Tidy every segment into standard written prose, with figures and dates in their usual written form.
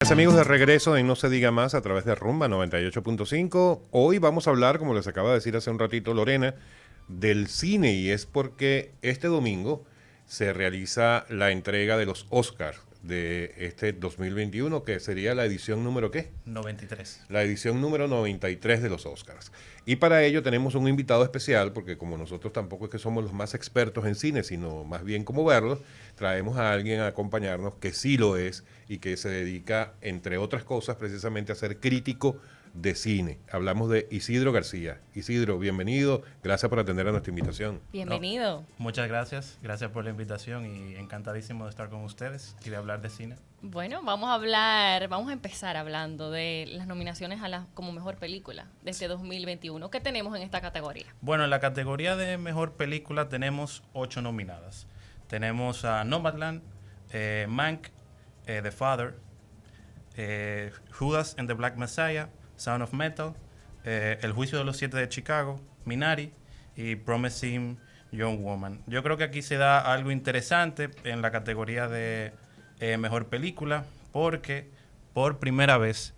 Amigos, de regreso en No se diga más a través de Rumba 98.5. Hoy vamos a hablar, como les acaba de decir hace un ratito Lorena, del cine, y es porque este domingo se realiza la entrega de los Oscars de este 2021, que sería la edición número ¿qué? 93. La edición número 93 de los Oscars. Y para ello tenemos un invitado especial, porque como nosotros tampoco es que somos los más expertos en cine, sino más bien como verlos, traemos a alguien a acompañarnos que sí lo es y que se dedica, entre otras cosas, precisamente a ser crítico de cine. Hablamos de Isidro García. Isidro, bienvenido. Gracias por atender a nuestra invitación. Bienvenido. Muchas gracias. Gracias por la invitación y encantadísimo de estar con ustedes y de hablar de cine. Bueno, vamos a empezar hablando de las nominaciones como mejor película de este 2021. ¿Qué tenemos en esta categoría? Bueno, en la categoría de mejor película tenemos 8 nominadas. Tenemos a Nomadland, Mank, The Father, Judas and the Black Messiah, Sound of Metal, El Juicio de los Siete de Chicago, Minari y Promising Young Woman. Yo creo que aquí se da algo interesante en la categoría de mejor película, porque por primera vez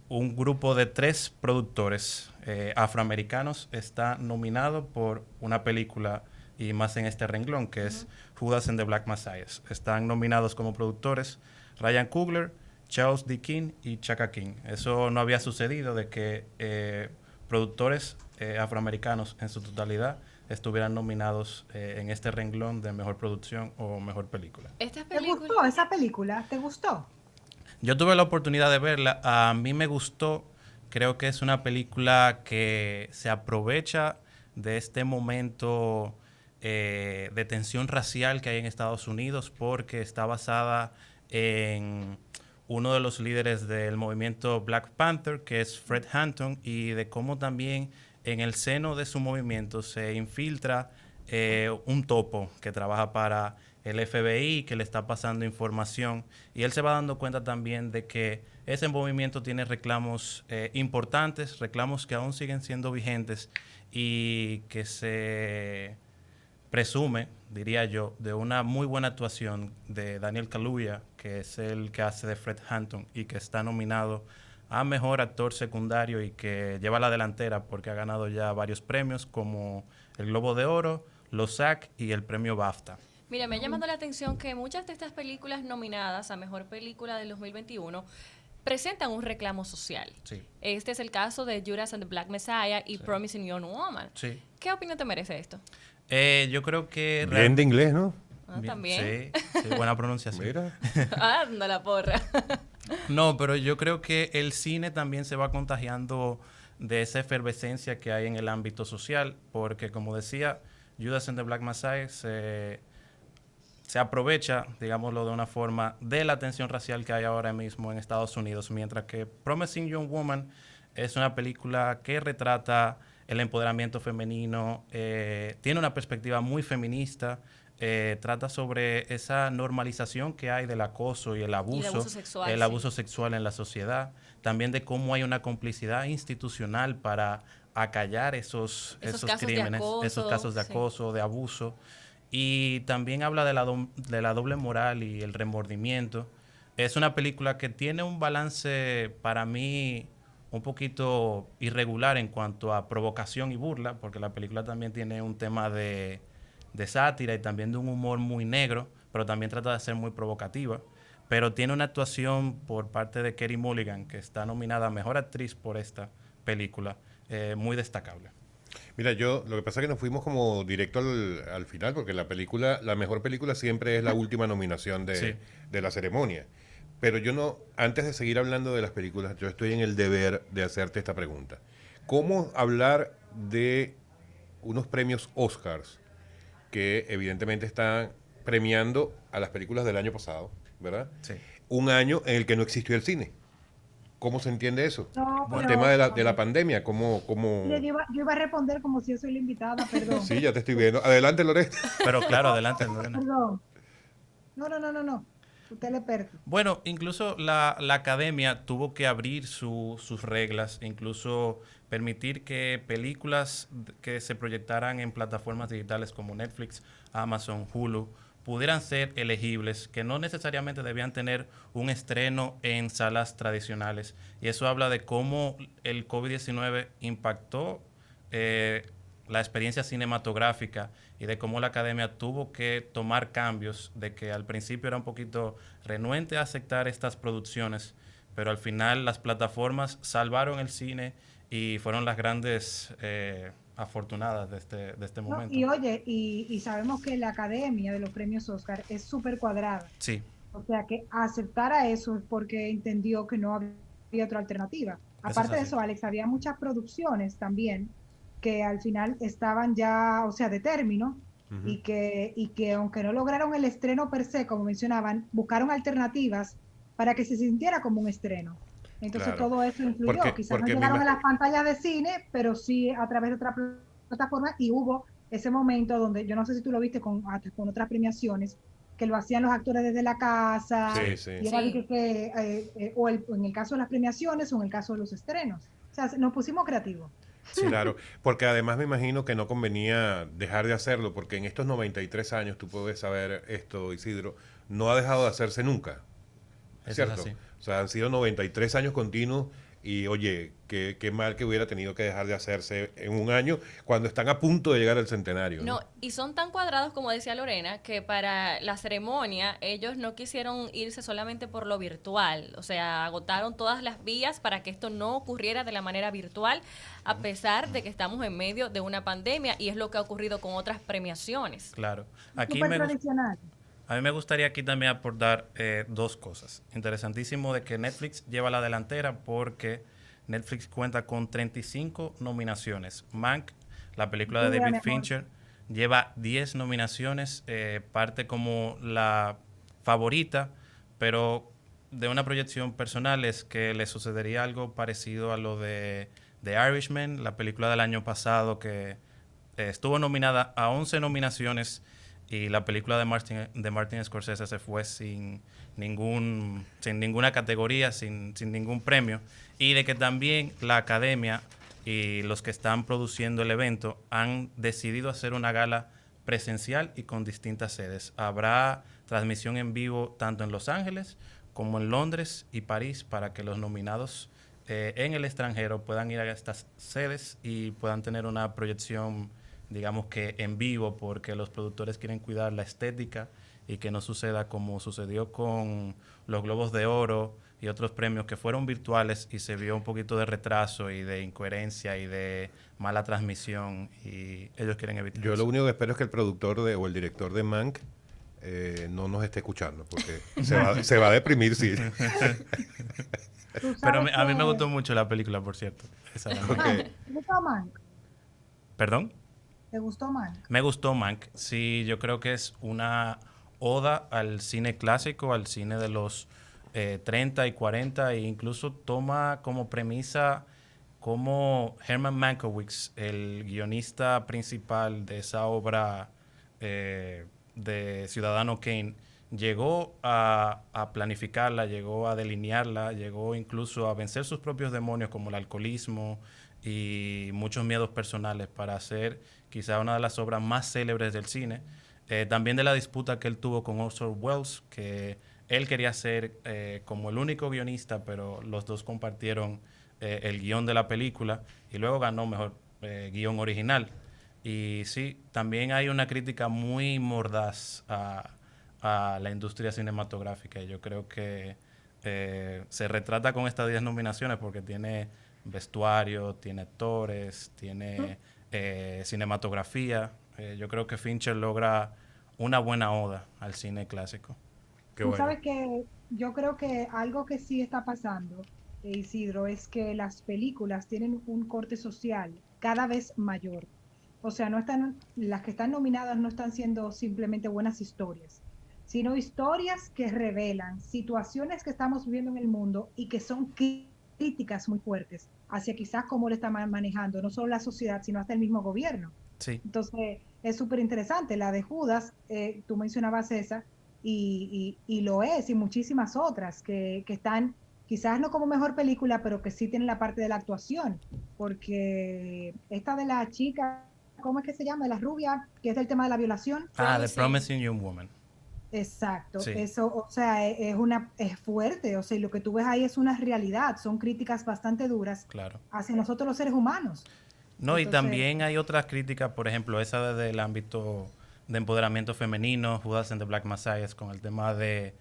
un grupo de 3 productores afroamericanos está nominado por una película, y más en este renglón, que es Judas and the Black Messiah. Están nominados como productores Ryan Coogler, Charles D. King y Chaka King. Eso no había sucedido, de que productores afroamericanos en su totalidad estuvieran nominados en este renglón de mejor producción o mejor película. ¿Esta ¿Te gustó esa película? ¿Te gustó? Yo tuve la oportunidad de verla. A mí me gustó. Creo que es una película que se aprovecha de este momento de tensión racial que hay en Estados Unidos, porque está basada en uno de los líderes del movimiento Black Panther, que es Fred Hampton, y de cómo también en el seno de su movimiento se infiltra un topo que trabaja para el FBI, que le está pasando información, y él se va dando cuenta también de que ese movimiento tiene reclamos importantes, reclamos que aún siguen siendo vigentes, y que se presume, diría yo, de una muy buena actuación de Daniel Kaluuya, que es el que hace de Fred Hampton y que está nominado a Mejor Actor Secundario y que lleva la delantera porque ha ganado ya varios premios como el Globo de Oro, los SAG y el premio BAFTA. Mira, me ha llamado la atención que muchas de estas películas nominadas a mejor película del 2021 presentan un reclamo social. Sí. Este es el caso de Judas and the Black Messiah y Sí. Promising Young Woman. Sí. ¿Qué opinión te merece esto? Yo creo que... Bien de inglés, ¿no? Ah, Bien, también. Sí, buena pronunciación. Mira. Anda la porra. No, pero yo creo que el cine también se va contagiando de esa efervescencia que hay en el ámbito social, porque como decía, Judas and the Black Messiah se aprovecha, digámoslo de una forma, de la tensión racial que hay ahora mismo en Estados Unidos, mientras que Promising Young Woman es una película que retrata el empoderamiento femenino, tiene una perspectiva muy feminista, trata sobre esa normalización que hay del acoso y el abuso sexual, el abuso sexual en la sociedad, también de cómo hay una complicidad institucional para acallar esos crímenes, esos casos de acoso, de abuso, y también habla de la doble moral y el remordimiento. Es una película que tiene un balance para mí un poquito irregular en cuanto a provocación y burla, porque la película también tiene un tema de sátira y también de un humor muy negro, pero también trata de ser muy provocativa. Pero tiene una actuación por parte de Carey Mulligan, que está nominada a Mejor Actriz por esta película, muy destacable. Mira, lo que pasa es que nos fuimos como directo al final, porque la mejor película siempre es la última nominación Sí. de la ceremonia. Pero yo no, antes de seguir hablando de las películas, yo estoy en el deber de hacerte esta pregunta. ¿Cómo hablar de unos premios Oscars que evidentemente están premiando a las películas del año pasado, ¿verdad? Sí. Un año en el que no existió el cine. ¿Cómo se entiende eso? No, El pero tema de la pandemia, ¿cómo? yo iba a responder como si yo soy la invitada, perdón. Sí, ya te estoy viendo. Adelante, Lorena. Pero claro, adelante, Lorena. Perdón. No. Usted le perde. Bueno, incluso la academia tuvo que abrir sus reglas, incluso permitir que películas que se proyectaran en plataformas digitales como Netflix, Amazon, Hulu, pudieran ser elegibles, que no necesariamente debían tener un estreno en salas tradicionales. Y eso habla de cómo el COVID-19 impactó la experiencia cinematográfica y de cómo la academia tuvo que tomar cambios, de que al principio era un poquito renuente a aceptar estas producciones, pero al final las plataformas salvaron el cine y fueron las grandes afortunadas de este No, momento. y oye, y sabemos que la academia de los premios Oscar es súper cuadrada. Sí, O sea, que aceptara eso es porque entendió que no había otra alternativa. eso es Aparte de así. eso, Alex, había muchas producciones también que al final estaban ya, o sea, de término Ujú. y que aunque no lograron el estreno per se, como mencionaban, buscaron alternativas para que se sintiera como un estreno. Entonces Claro. todo eso influyó. Porque, Quizás no porque me llegaron a ima- las pantallas de cine, pero sí a través de otra plataforma y hubo ese momento donde, yo no sé si tú lo viste hasta con otras premiaciones, que lo hacían los actores desde la casa, Sí, Sí, sí. y era de Sí. en el caso de las premiaciones o en el caso de los estrenos. O sea, nos pusimos creativos. Sí, claro, porque además me imagino que no convenía dejar de hacerlo, porque en estos 93 años, tú puedes saber esto, Isidro, no ha dejado de hacerse nunca, ¿es eso es cierto? así. O sea, han sido 93 años continuos y oye, qué mal que hubiera tenido que dejar de hacerse en un año cuando están a punto de llegar al centenario, ¿no? No, y son tan cuadrados como decía Lorena, que para la ceremonia ellos no quisieron irse solamente por lo virtual, o sea, agotaron todas las vías para que esto no ocurriera de la manera virtual, a pesar de que estamos en medio de una pandemia y es lo que ha ocurrido con otras premiaciones. Claro. Aquí Súper tradicional. a mí me gustaría aquí también aportar dos cosas. Interesantísimo de que Netflix lleva la delantera porque Netflix cuenta con 35 nominaciones. Mank, la película de Dura David mejor. Fincher, lleva 10 nominaciones, parte como la favorita, pero de una proyección personal es que le sucedería algo parecido a lo de The Irishman, la película del año pasado que estuvo nominada a 11 nominaciones y la película de Martin Scorsese se fue sin ninguna categoría, sin ningún premio. Y de que también la academia y los que están produciendo el evento han decidido hacer una gala presencial y con distintas sedes. Habrá transmisión en vivo tanto en Los Ángeles como en Londres y París para que los nominados en el extranjero puedan ir a estas sedes y puedan tener una proyección, digamos que en vivo, porque los productores quieren cuidar la estética y que no suceda como sucedió con los Globos de Oro y otros premios que fueron virtuales y se vio un poquito de retraso y de incoherencia y de mala transmisión y ellos quieren evitar Yo lo eso. único que espero es que el productor o el director de Mank no nos esté escuchando, porque se va a deprimir, sí. Tú Pero sabes a mí me que... gustó mucho la película, por cierto. Esa era Ok. muy- ¿Te gustó Mank? ¿Perdón? ¿Te gustó Mank? Me gustó Mank. Sí, yo creo que es una oda al cine clásico, al cine de los 30 y 40 e incluso toma como premisa cómo Herman Mankiewicz, el guionista principal de esa obra de Ciudadano Kane, llegó a planificarla, llegó a delinearla, llegó incluso a vencer sus propios demonios como el alcoholismo y muchos miedos personales para hacer quizá una de las obras más célebres del cine. También de la disputa que él tuvo con Orson Welles, que él quería ser como el único guionista, pero los dos compartieron el guión de la película y luego ganó mejor guión original. Y sí, también hay una crítica muy mordaz a la industria cinematográfica. Yo creo que se retrata con estas 10 nominaciones porque tiene vestuario, tiene actores, tiene cinematografía. Yo creo que Fincher logra una buena oda al cine clásico. Qué Tú bueno. sabes que yo creo que algo que sí está pasando, Isidro, es que las películas tienen un corte social cada vez mayor. O sea, no están, las que están nominadas no están siendo simplemente buenas historias, sino historias que revelan situaciones que estamos viviendo en el mundo y que son críticas muy fuertes hacia quizás cómo lo está manejando no solo la sociedad, sino hasta el mismo gobierno. Sí, Entonces, es súper interesante. La de Judas, tú mencionabas esa, y lo es, y muchísimas otras que están, quizás no como mejor película, pero que sí tienen la parte de la actuación, porque esta de la chica, ¿cómo es que se llama? De la rubia, que es el tema de la violación. The Promising. Promising Young Woman. Exacto, Sí, eso, o sea, es fuerte, o sea, y lo que tú ves ahí es una realidad, son críticas bastante duras claro. hacia nosotros los seres humanos. No, y Entonces, también hay otras críticas, por ejemplo, esa desde el ámbito de empoderamiento femenino, Judas and the Black Messiah, con el tema de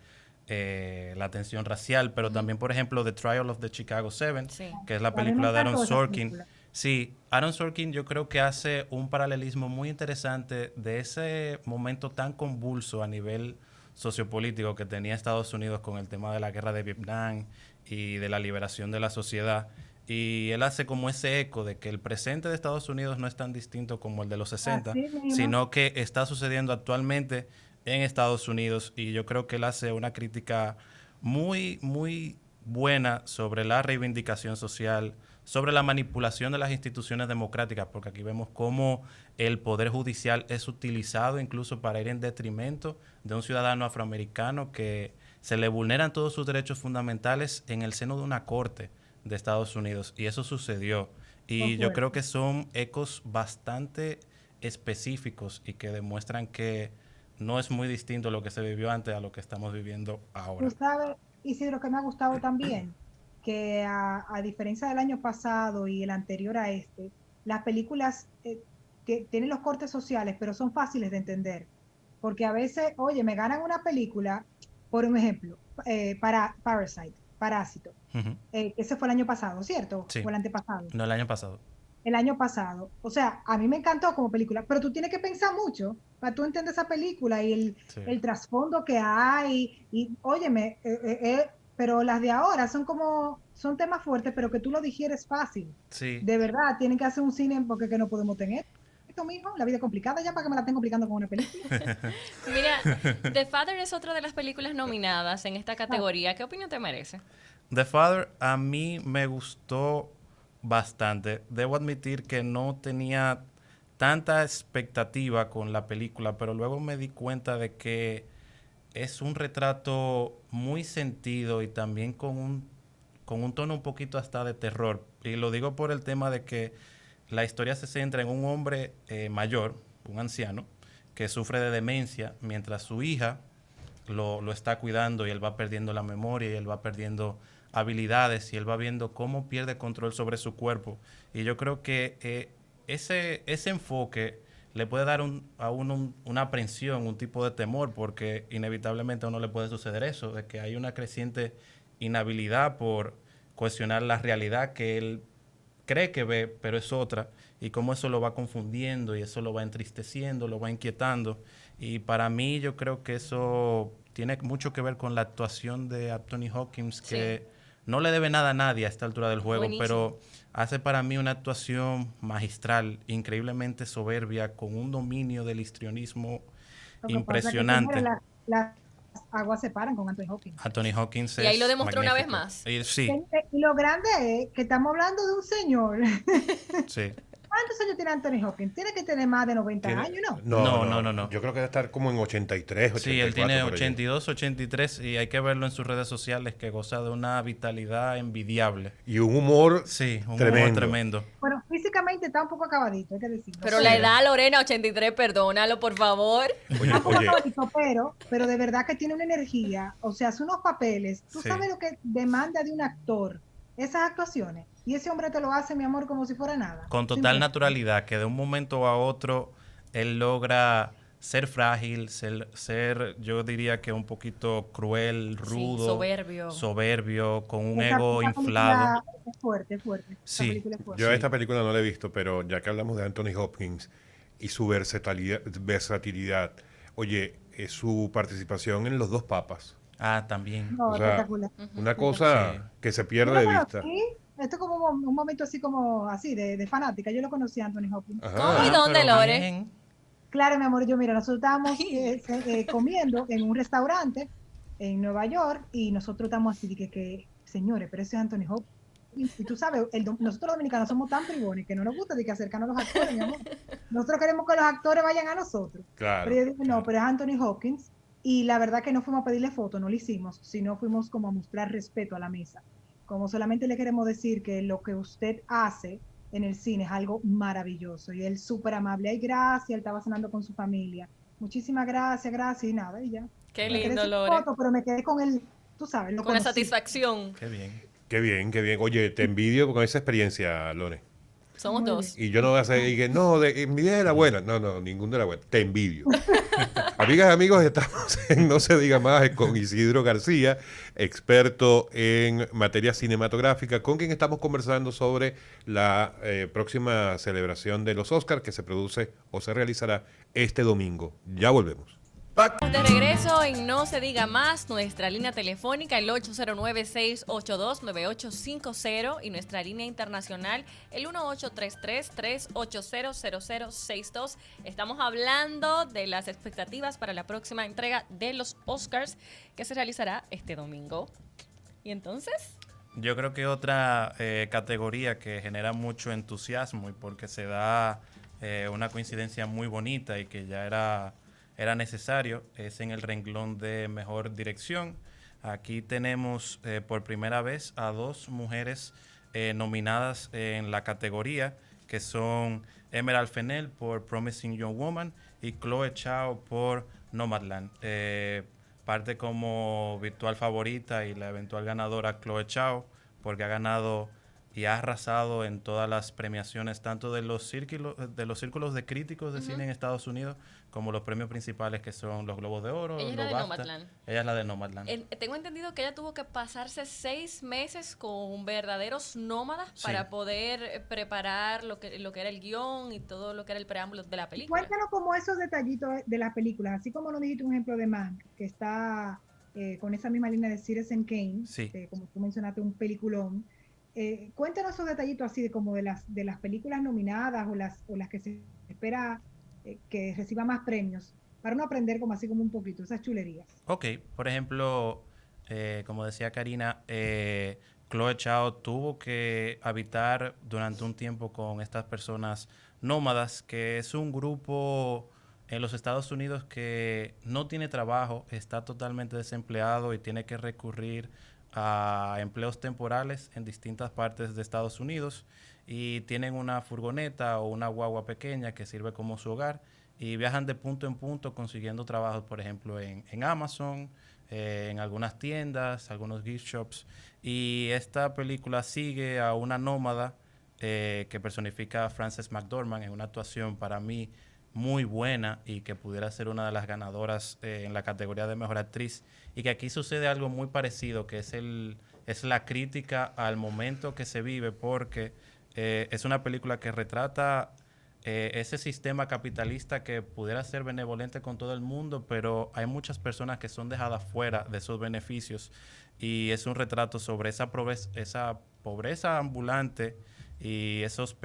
la tensión racial, pero también, por ejemplo, The Trial of the Chicago Seven, Sí. que es la a mí me película de Aaron encantó esa Sorkin. película. Sí, Aaron Sorkin yo creo que hace un paralelismo muy interesante de ese momento tan convulso a nivel sociopolítico que tenía Estados Unidos con el tema de la guerra de Vietnam y de la liberación de la sociedad. Y él hace como ese eco de que el presente de Estados Unidos no es tan distinto como el de los 60, Así mismo, sino que está sucediendo actualmente en Estados Unidos. Y yo creo que él hace una crítica muy, muy buena sobre la reivindicación social, sobre la manipulación de las instituciones democráticas, porque aquí vemos cómo el poder judicial es utilizado incluso para ir en detrimento de un ciudadano afroamericano que se le vulneran todos sus derechos fundamentales en el seno de una corte de Estados Unidos. Y eso sucedió. fue Y yo creo fuerte. que son ecos bastante específicos y que demuestran que no es muy distinto lo que se vivió antes a lo que estamos viviendo Tú ahora. sabes, Isidro, que me ha gustado también, que a diferencia del año pasado y el anterior a este, las películas tienen los cortes sociales, pero son fáciles de entender. Porque a veces, oye, me ganan una película, por un ejemplo, para Parasite, Parásito. Ujú. Ese fue el año pasado, ¿cierto? Sí, O el antepasado. no el año pasado. El año pasado. O sea, a mí me encantó como película, pero tú tienes que pensar mucho para tú entender esa película y Sí. el trasfondo que hay. Y óyeme, pero las de ahora son como, son temas fuertes, pero que tú lo digieres fácil. Sí, De verdad, tienen que hacer un cine porque que no podemos tener esto mismo, la vida es complicada ya para que me la estén complicando con una película. Mira, The Father es otra de las películas nominadas en esta Ah, categoría. ¿Qué opinión te merece? The Father a mí me gustó bastante. Debo admitir que no tenía tanta expectativa con la película, pero luego me di cuenta de que es un retrato muy sentido y también con un tono un poquito hasta de terror. Y lo digo por el tema de que la historia se centra en un hombre mayor, un anciano, que sufre de demencia, mientras su hija lo está cuidando y él va perdiendo la memoria y él va perdiendo habilidades y él va viendo cómo pierde control sobre su cuerpo. Y yo creo que ese enfoque le puede dar a uno una aprensión, un tipo de temor, porque inevitablemente a uno le puede suceder eso, de que hay una creciente inhabilidad por cuestionar la realidad que él cree que ve, pero es otra, y cómo eso lo va confundiendo y eso lo va entristeciendo, lo va inquietando. Y para mí yo creo que eso tiene mucho que ver con la actuación de Anthony Hopkins, Sí, que no le debe nada a nadie a esta altura del juego, buenísimo. pero hace para mí una actuación magistral, increíblemente soberbia, con un dominio del histrionismo lo que pasa es que, señores, impresionante. las aguas se paran con Anthony Hopkins. Anthony Hopkins Y ahí lo es demostró una vez magnífico. más. Y sí, Y lo grande es que estamos hablando de un señor. sí. ¿Cuántos años tiene Anthony Hopkins? Tiene que tener más de 90 Tiene, años, ¿no? no, No, no, no, no, no. yo creo que debe estar como en 83, Sí, él 84 tiene por allí. 82, 83 y hay que verlo en sus redes sociales que goza de una vitalidad envidiable. Y un humor Sí, un humor tremendo. tremendo. Bueno, físicamente está un poco acabadito, hay que decirlo. Pero Sí. la edad, Lorena, 83, perdónalo, por favor. Oye, Está un poco oye, acabadito, pero de verdad que tiene una energía. O sea, hace unos papeles. Tú Sí. sabes lo que demanda de un actor, esas actuaciones. Y ese hombre te lo hace, mi amor, como si fuera nada. Con Sin total pena. naturalidad, que de un momento a otro él logra ser frágil, yo diría que un poquito cruel, Sí, rudo, soberbio. soberbio, con un Esa ego inflado. película es fuerte, es fuerte. Esa Sí, película es fuerte. yo sí. esta película no la he visto, pero ya que hablamos de Anthony Hopkins y su versatilidad, oye, su participación en Los Dos Papas. Ah, también. No, O sea, espectacular. una Sí. cosa que se Yo pierde lo de vista. conocí, esto es como un momento así como así, de fanática. Yo lo conocí a Anthony Hopkins. ¿Cómo y Ajá. dónde, pero Lore? bien. Claro, mi amor, yo mira, nosotros estábamos comiendo en un restaurante en Nueva York y nosotros estamos así, de señores, pero ese es Anthony Hopkins. Y tú sabes, nosotros los dominicanos somos tan bribones que no nos gusta de que acercarnos a los actores, mi amor. Nosotros queremos que los actores vayan a nosotros. Claro. Pero yo dije, no, pero es Anthony Hopkins. Y la verdad que no fuimos a pedirle foto, no lo hicimos, sino fuimos como a mostrar respeto a la mesa. Como solamente le queremos decir que lo que usted hace en el cine es algo maravilloso. Y él súper amable. Ay, gracias, él estaba cenando con su familia. Muchísimas gracias, gracias y nada, y ya. Qué Me quedé lindo, sin Lore. foto, pero me quedé con el, tú sabes, lo Con la conocí. satisfacción. Qué bien. Qué bien, qué bien. Oye, te envidio con esa experiencia, Lore. Somos Muy dos. Y yo no voy a hacer, y que no, mi idea era buena. No, no, ninguna era buena. Te envidio. Amigas y amigos, estamos en No se diga más con Isidro García, experto en materia cinematográfica, con quien estamos conversando sobre la próxima celebración de los Oscars que se produce o se realizará este domingo. Ya volvemos. De regreso en No se diga más, nuestra línea telefónica el 809-682-9850 y nuestra línea internacional el 1833-380-0062. Estamos hablando de las expectativas para la próxima entrega de los Oscars que se realizará este domingo. ¿Y entonces? Yo creo que otra categoría que genera mucho entusiasmo y porque se da una coincidencia muy bonita y que ya era necesario es en el renglón de mejor dirección. Aquí tenemos por primera vez a dos mujeres nominadas en la categoría, que son Emerald Fennell por Promising Young Woman y Chloe Zhao por Nomadland. Parte como virtual favorita y la eventual ganadora Chloe Zhao, porque ha ganado y ha arrasado en todas las premiaciones, tanto de los círculos de críticos de cine en Estados Unidos, como los premios principales que son los Globos de Oro, Ella es los la de BAFTA. Nomadland. Ella es la de Nomadland. Tengo entendido que ella tuvo que pasarse 6 meses con verdaderos nómadas Sí. para poder preparar lo que era el guión y todo lo que era el preámbulo de la película. Cuéntanos como esos detallitos de las películas, así como nos dijiste un ejemplo de Mank, que está con esa misma línea de Citizen Kane, Sí. como tú mencionaste, un peliculón. Cuéntanos esos detallitos así de como de las películas nominadas o las que se espera que reciba más premios, para uno aprender como así como un poquito, esas chulerías. Ok, por ejemplo, como decía Karina, Chloe Zhao tuvo que habitar durante un tiempo con estas personas nómadas, que es un grupo en los Estados Unidos que no tiene trabajo, está totalmente desempleado y tiene que recurrir a empleos temporales en distintas partes de Estados Unidos, y tienen una furgoneta o una guagua pequeña que sirve como su hogar y viajan de punto en punto consiguiendo trabajos, por ejemplo, en Amazon, en algunas tiendas, algunos gift shops. Y esta película sigue a una nómada que personifica a Frances McDormand en una actuación para mí muy buena y que pudiera ser una de las ganadoras en la categoría de mejor actriz, y que aquí sucede algo muy parecido, que es la crítica al momento que se vive, porque es una película que retrata ese sistema capitalista que pudiera ser benevolente con todo el mundo, pero hay muchas personas que son dejadas fuera de esos beneficios, y es un retrato sobre esa pobreza ambulante y esos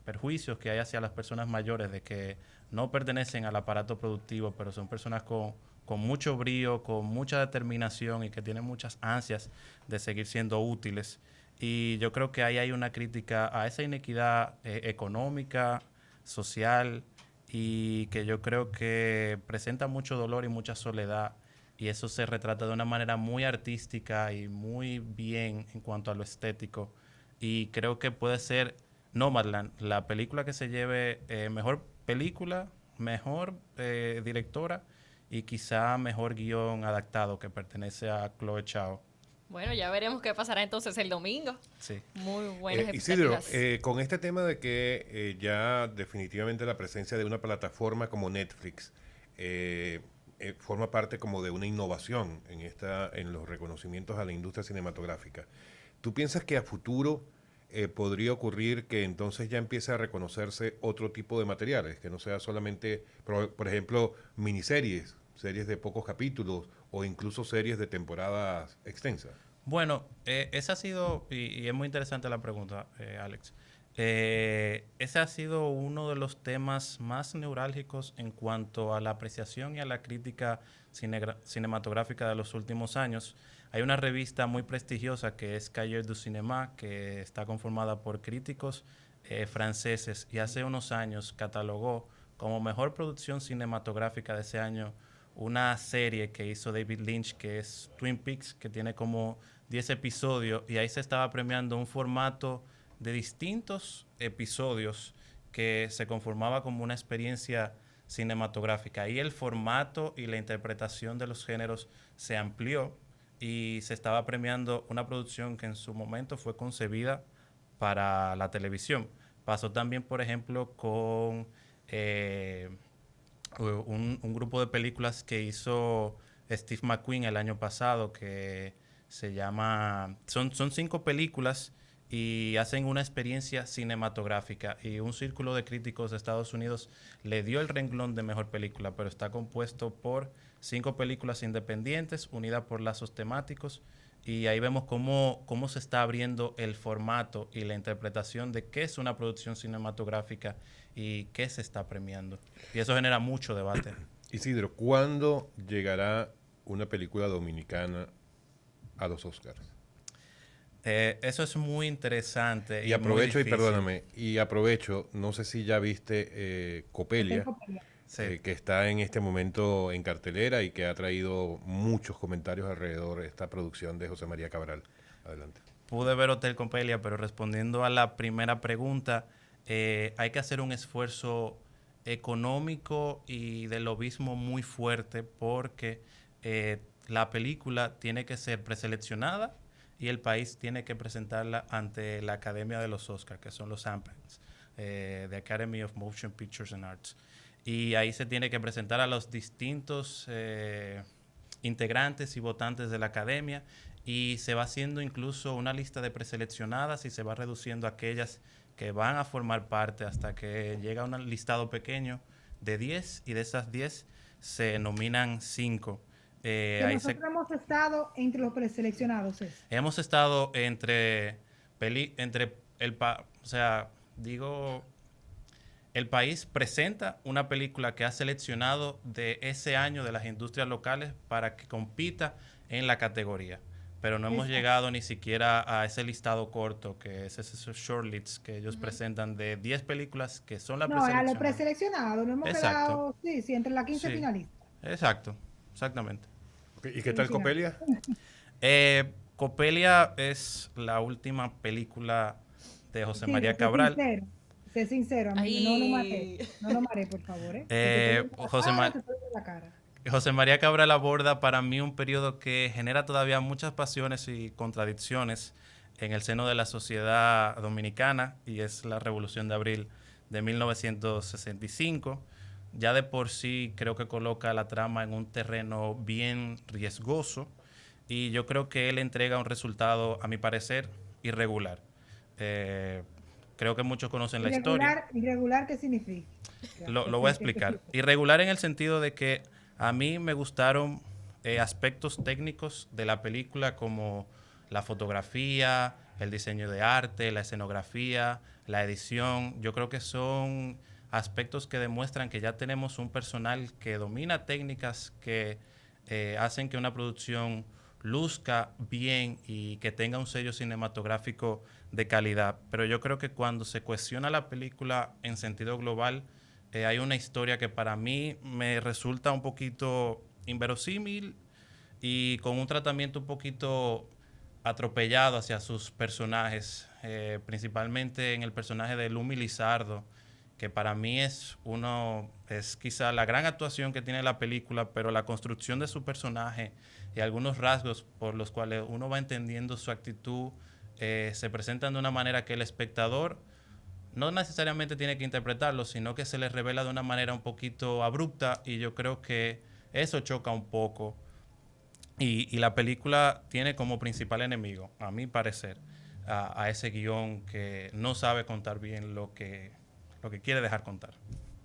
perjuicios que hay hacia las personas mayores, de que no pertenecen al aparato productivo, pero son personas con mucho brío, con mucha determinación y que tienen muchas ansias de seguir siendo útiles. Y yo creo que ahí hay una crítica a esa inequidad económica, social, y que yo creo que presenta mucho dolor y mucha soledad, y eso se retrata de una manera muy artística y muy bien en cuanto a lo estético, y creo que puede ser Nomadland la película que se lleve mejor película, mejor directora y quizá mejor guión adaptado, que pertenece a Chloe Zhao. Bueno, ya veremos qué pasará entonces el domingo. Sí. Muy buenas Isidro, expectativas. con este tema de que ya definitivamente la presencia de una plataforma como Netflix forma parte como de una innovación en los reconocimientos a la industria cinematográfica, ¿tú piensas que a futuro podría ocurrir que entonces ya empiece a reconocerse otro tipo de materiales, que no sea solamente, por ejemplo, miniseries, series de pocos capítulos o incluso series de temporadas extensas? Bueno, esa ha sido, y es muy interesante la pregunta, Alex, ese ha sido uno de los temas más neurálgicos en cuanto a la apreciación y a la crítica cinematográfica de los últimos años. Hay una revista muy prestigiosa que es Cahiers du Cinéma, que está conformada por críticos franceses, y hace unos años catalogó como mejor producción cinematográfica de ese año una serie que hizo David Lynch, que es Twin Peaks, que tiene como 10 episodios, y ahí se estaba premiando un formato de distintos episodios que se conformaba como una experiencia cinematográfica. Y el formato y la interpretación de los géneros se amplió y se estaba premiando una producción que en su momento fue concebida para la televisión. Pasó también, por ejemplo, con un grupo de películas que hizo Steve McQueen el año pasado, que se llama... Son 5 películas y hacen una experiencia cinematográfica, y un círculo de críticos de Estados Unidos le dio el renglón de mejor película, pero está compuesto por 5 películas independientes unidas por lazos temáticos, y ahí vemos cómo se está abriendo el formato y la interpretación de qué es una producción cinematográfica y qué se está premiando. Y eso genera mucho debate. Isidro, ¿cuándo llegará una película dominicana a los Oscars? Eso es muy interesante. Y aprovecho, muy y difícil. perdóname, no sé si ya viste Copelia, Sí. que está en este momento en cartelera y que ha traído muchos comentarios alrededor de esta producción de José María Cabral. Adelante. Pude ver Hotel Copelia, pero respondiendo a la primera pregunta, hay que hacer un esfuerzo económico y de lobismo muy fuerte, porque la película tiene que ser preseleccionada y el país tiene que presentarla ante la Academia de los Oscars, que son los AMPAs, the Academy of Motion Pictures and Arts. Y ahí se tiene que presentar a los distintos integrantes y votantes de la academia, y se va haciendo incluso una lista de preseleccionadas y se va reduciendo aquellas que van a formar parte hasta que llega a un listado pequeño de 10, y de esas 10 se nominan 5. Nosotros hemos estado entre los preseleccionados. Hemos estado entre el país presenta una película que ha seleccionado de ese año de las industrias locales para que compita en la categoría. Pero no hemos llegado ni siquiera a ese listado corto, que es ese shortlist que ellos presentan de 10 películas que son la preseleccionadas. No, a los preseleccionados, no hemos quedado, sí, entre las 15 finalistas. Exacto, exactamente. ¿Y qué tal Copelia? Copelia es la última película de José María Cabral. Sé sincero, amigo, no lo maré, por favor. José María Cabral aborda para mí un periodo que genera todavía muchas pasiones y contradicciones en el seno de la sociedad dominicana, y es la Revolución de Abril de 1965. Ya de por sí creo que coloca la trama en un terreno bien riesgoso, y yo creo que él entrega un resultado, a mi parecer, irregular. Creo que muchos conocen la historia. ¿Irregular qué significa? Lo voy a explicar. Irregular en el sentido de que a mí me gustaron aspectos técnicos de la película, como la fotografía, el diseño de arte, la escenografía, la edición. Yo creo que son aspectos que demuestran que ya tenemos un personal que domina técnicas que hacen que una producción luzca bien y que tenga un sello cinematográfico de calidad. Pero yo creo que cuando se cuestiona la película en sentido global, hay una historia que para mí me resulta un poquito inverosímil y con un tratamiento un poquito atropellado hacia sus personajes, principalmente en el personaje de Lumi Lizardo, que para mí es quizá la gran actuación que tiene la película, pero la construcción de su personaje y algunos rasgos por los cuales uno va entendiendo su actitud se presentan de una manera que el espectador no necesariamente tiene que interpretarlo, sino que se les revela de una manera un poquito abrupta, y yo creo que eso choca un poco. Y la película tiene como principal enemigo, a mi parecer, a ese guión que no sabe contar bien lo que quiere dejar contar.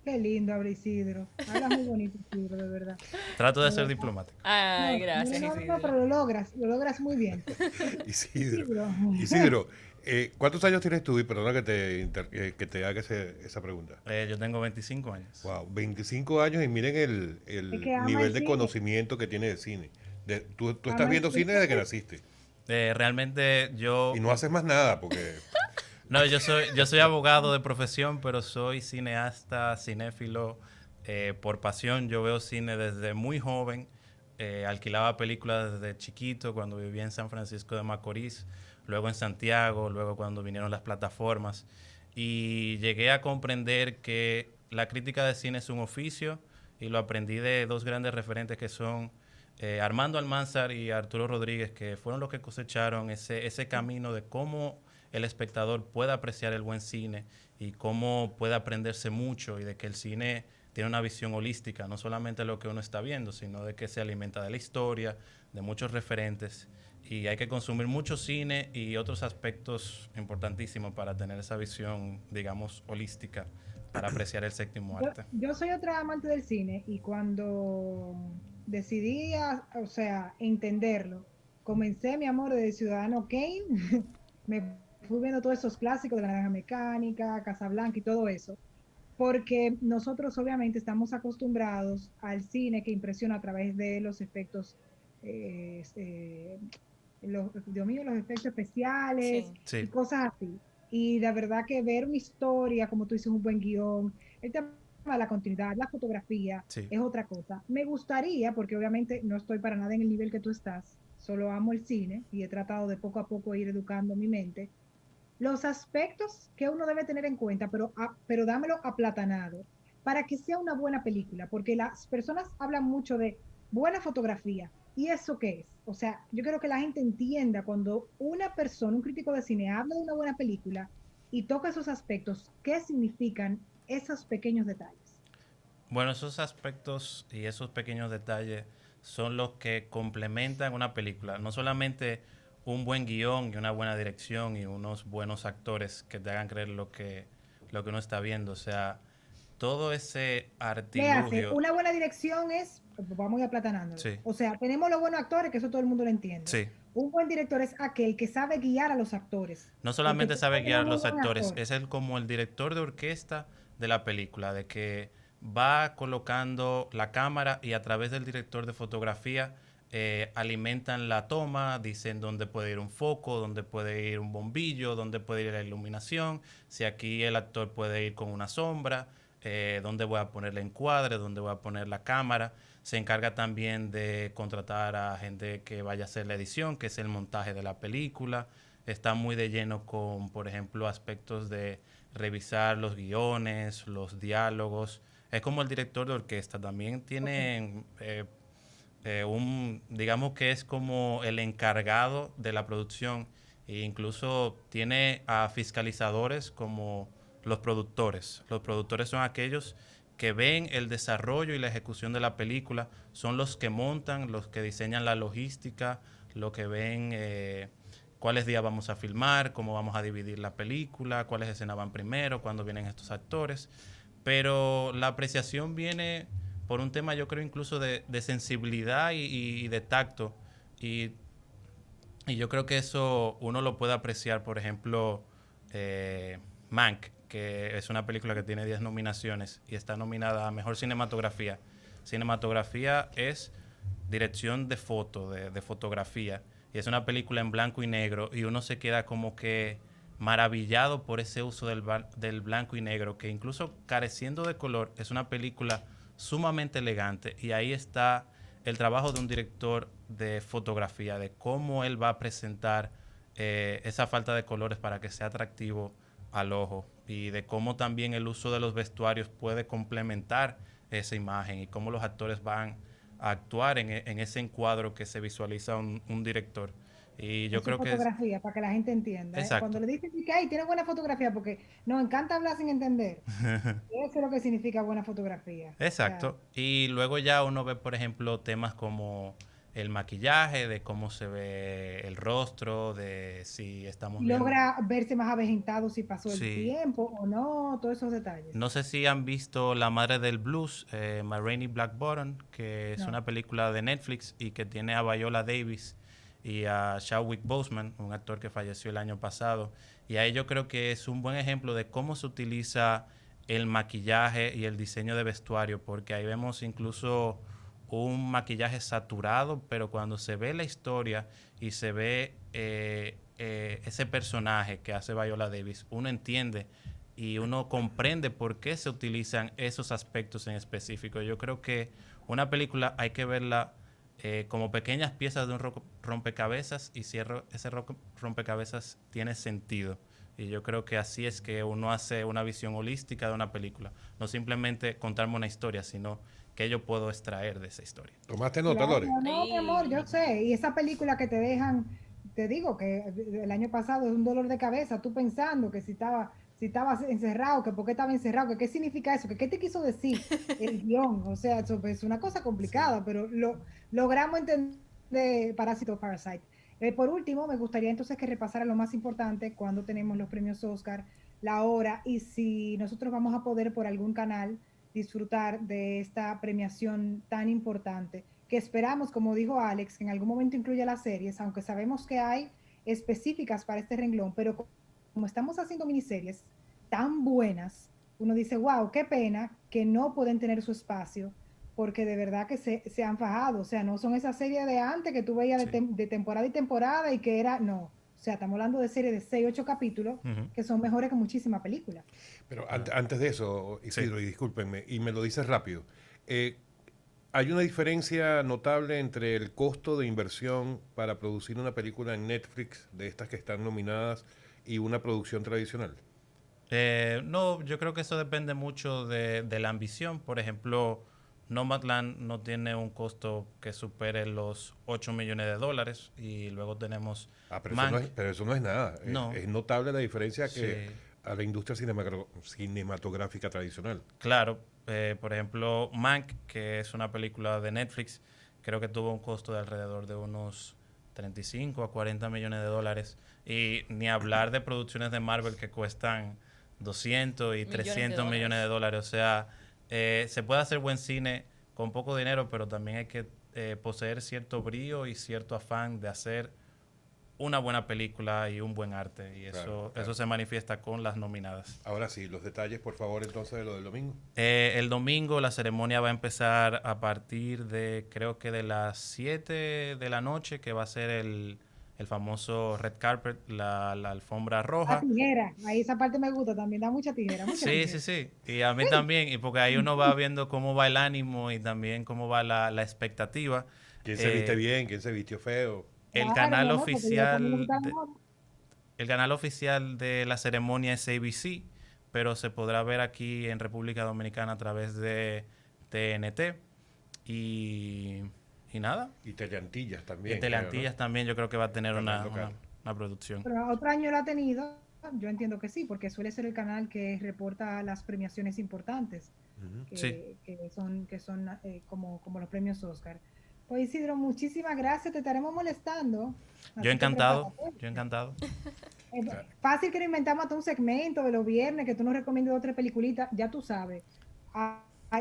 Qué lindo, Isidro. Habla muy bonito, Isidro, de verdad. Trato de ser diplomático. Ay, gracias. No, pero lo logras muy bien. Isidro, ¿cuántos años tienes tú? Y perdona que te haga esa pregunta. Yo tengo 25 años. Wow, 25 años, y miren el nivel de conocimiento que tiene de cine. Tú estás viendo cine desde que naciste. Realmente yo... Y no haces más nada porque... No, yo soy abogado de profesión, pero soy cineasta, cinéfilo por pasión. Yo veo cine desde muy joven. Alquilaba películas desde chiquito cuando vivía en San Francisco de Macorís, luego en Santiago, luego cuando vinieron las plataformas. Y llegué a comprender que la crítica de cine es un oficio y lo aprendí de dos grandes referentes que son Armando Almanzar y Arturo Rodríguez, que fueron los que cosecharon ese camino de cómo el espectador puede apreciar el buen cine y cómo puede aprenderse mucho y de que el cine tiene una visión holística, no solamente lo que uno está viendo, sino de que se alimenta de la historia, de muchos referentes y hay que consumir mucho cine y otros aspectos importantísimos para tener esa visión, digamos, holística para apreciar el séptimo arte. Yo soy otra amante del cine y cuando decidí, o sea, entenderlo, comencé mi amor de Ciudadano Kane, me fui viendo todos esos clásicos de la Naranja Mecánica, Casablanca y todo eso, porque nosotros obviamente estamos acostumbrados al cine que impresiona a través de los efectos, Dios mío, los efectos especiales Sí. Sí. y cosas así. Y la verdad que ver una historia, como tú dices, un buen guión, el tema de la continuidad, la fotografía, Sí. es otra cosa. Me gustaría, porque obviamente no estoy para nada en el nivel que tú estás, solo amo el cine y he tratado de poco a poco ir educando mi mente, los aspectos que uno debe tener en cuenta, pero dámelo aplatanado, para que sea una buena película, porque las personas hablan mucho de buena fotografía. ¿Y eso qué es? O sea, yo quiero que la gente entienda cuando una persona, un crítico de cine, habla de una buena película y toca esos aspectos, ¿qué significan esos pequeños detalles? Bueno, esos aspectos y esos pequeños detalles son los que complementan una película. No solamente un buen guión y una buena dirección y unos buenos actores que te hagan creer lo que uno está viendo. O sea, todo ese ¿Qué hace? artilugio. Una buena dirección es, vamos a ir aplatanándolo. Sí, O sea, tenemos los buenos actores, que eso todo el mundo lo entiende. sí. Un buen director es aquel que sabe guiar a los actores. No Porque solamente tú sabe puedes tener guiar a un muy los buen actores, actor. es el como el director de orquesta de la película, de que va colocando la cámara y a través del director de fotografía alimentan la toma, dicen dónde puede ir un foco, dónde puede ir un bombillo, dónde puede ir la iluminación, si aquí el actor puede ir con una sombra, dónde voy a poner el encuadre, dónde voy a poner la cámara. Se encarga también de contratar a gente que vaya a hacer la edición, que es el montaje de la película. Está muy de lleno con, por ejemplo, aspectos de revisar los guiones, los diálogos. Es como el director de orquesta. También Okay. tienen digamos que es como el encargado de la producción e incluso tiene a fiscalizadores como los productores. Los productores son aquellos que ven el desarrollo y la ejecución de la película, son los que montan, los que diseñan la logística, los que ven cuáles días vamos a filmar, cómo vamos a dividir la película, cuáles escenas van primero, cuándo vienen estos actores. Pero la apreciación viene por un tema, yo creo, incluso de sensibilidad y de tacto. Y, y yo creo que eso uno lo puede apreciar, por ejemplo, Mank, que es una película que tiene 10 nominaciones y está nominada a Mejor Cinematografía. Cinematografía es dirección de foto, de fotografía. Y es una película en blanco y negro y uno se queda como que maravillado por ese uso del blanco y negro, que incluso careciendo de color es una película sumamente elegante. Y ahí está el trabajo de un director de fotografía, de cómo él va a presentar esa falta de colores para que sea atractivo al ojo y de cómo también el uso de los vestuarios puede complementar esa imagen y cómo los actores van a actuar en ese encuadro que se visualiza un director. Y yo Eso es creo que es fotografía, para que la gente entienda. ¿Eh? Cuando exacto. le dicen que ay, tiene buena fotografía, porque nos encanta hablar sin entender. Eso es lo que significa buena fotografía. O sea, Exacto. Y luego ya uno ve, por ejemplo, temas como el maquillaje, de cómo se ve el rostro, de si estamos viendo. logra verse más avejentado si pasó el Sí. tiempo o no, todos esos detalles. No sé si han visto La Madre del Blues, Ma Rainey Black Bottom, que es No. una película de Netflix y que tiene a Viola Davis y a Chadwick Boseman, un actor que falleció el año pasado. Y ahí yo creo que es un buen ejemplo de cómo se utiliza el maquillaje y el diseño de vestuario, porque ahí vemos incluso un maquillaje saturado, pero cuando se ve la historia y se ve ese personaje que hace Viola Davis, uno entiende y uno comprende por qué se utilizan esos aspectos en específico. Yo creo que una película hay que verla como pequeñas piezas de un rompecabezas y si ese rompecabezas tiene sentido. Y yo creo que así es que uno hace una visión holística de una película. No simplemente contarme una historia, sino que yo puedo extraer de esa historia. ¿Tomaste nota, Claro, Lore? no, mi amor, yo sé. Y esa película que te dejan, te digo que el año pasado es un dolor de cabeza, tú pensando que si estaba encerrado, que por qué estaba encerrado, que qué significa eso, que qué te quiso decir el guión. O sea, eso es una cosa complicada, pero logramos entender Parasite. Por último, me gustaría entonces que repasara lo más importante cuando tenemos los premios Oscar, la hora y si nosotros vamos a poder por algún canal disfrutar de esta premiación tan importante, que esperamos, como dijo Alex, que en algún momento incluya las series, aunque sabemos que hay específicas para este renglón, pero como estamos haciendo miniseries tan buenas, uno dice, wow, qué pena que no pueden tener su espacio, porque de verdad que se han fajado, o sea, no son esas series de antes que tú veías de temporada y temporada y que era, no, o sea, estamos hablando de series de 6, 8 capítulos que son mejores que muchísimas películas. Pero antes de eso, Isidro, y discúlpenme, y me lo dices rápido, hay una diferencia notable entre el costo de inversión para producir una película en Netflix, de estas que están nominadas, y una producción tradicional. No, yo creo que eso depende mucho de la ambición. Por ejemplo, Nomadland no tiene un costo que supere los 8 millones de dólares y luego tenemos Pero, Mank. pero eso no es nada. No. Es notable la diferencia que Sí. a la industria cinematográfica tradicional. Claro, por ejemplo, Mank, que es una película de Netflix, creo que tuvo un costo de alrededor de unos 35 a 40 millones de dólares. Y ni hablar de producciones de Marvel que cuestan 200 y 300 millones de dólares. O sea, se puede hacer buen cine con poco dinero, pero también hay que poseer cierto brío y cierto afán de hacer una buena película y un buen arte. Y eso se manifiesta con las nominadas. Ahora sí, los detalles, por favor, entonces, de lo del domingo. El domingo la ceremonia va a empezar a partir de, creo que de las 7 de la noche, que va a ser el famoso red carpet, la alfombra roja. La tijera, ahí esa parte me gusta, también da mucha tijera. Sí. Y a mí también, y porque ahí uno va viendo cómo va el ánimo y también cómo va la expectativa. ¿Quién se viste bien? ¿Quién se vistió feo? El Claro, canal mi amor, porque yo también me gusta la moda. el canal oficial de la ceremonia es ABC, pero se podrá ver aquí en República Dominicana a través de TNT. Y nada. Y Teleantillas también. Y Teleantillas también yo creo que va a tener Canal una local. producción. Pero otro año lo ha tenido, yo entiendo que sí, porque suele ser el canal que reporta las premiaciones importantes, Sí. que son como los premios Oscar. Pues Isidro, muchísimas gracias, te estaremos molestando. Así Yo que encantado, prepárate. yo encantado. Fácil que nos inventamos hasta un segmento de los viernes que tú nos recomiendas otra peliculita, ya tú sabes.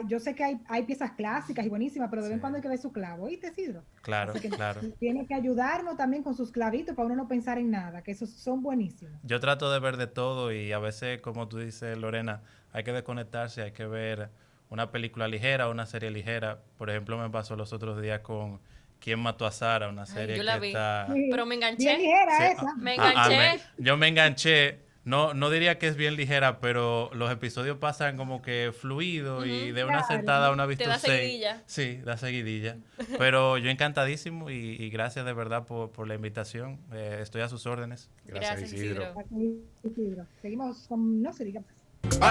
Yo sé que hay piezas clásicas y buenísimas, pero de vez en cuando hay que ver su clavo, ¿oíste, Isidro? Claro, Así que claro. tiene que ayudarnos también con sus clavitos para uno no pensar en nada, que esos son buenísimos. Yo trato de ver de todo y a veces, como tú dices, Lorena, hay que desconectarse, hay que ver una película ligera o una serie ligera. Por ejemplo, me pasó los otros días con ¿Quién mató a Sara? Una serie yo la que vi. está... Pero me enganché. Bien ligera Sí, esa. Me enganché. yo me enganché. No diría que es bien ligera, pero los episodios pasan como que fluido y de una Claro. sentada una Te visto da 6. seguidilla. Sí, da seguidilla. Pero yo encantadísimo y gracias de verdad por la invitación. Estoy a sus órdenes. Gracias, Gracias, Isidro. Isidro. Isidro. Seguimos con, no se diga más.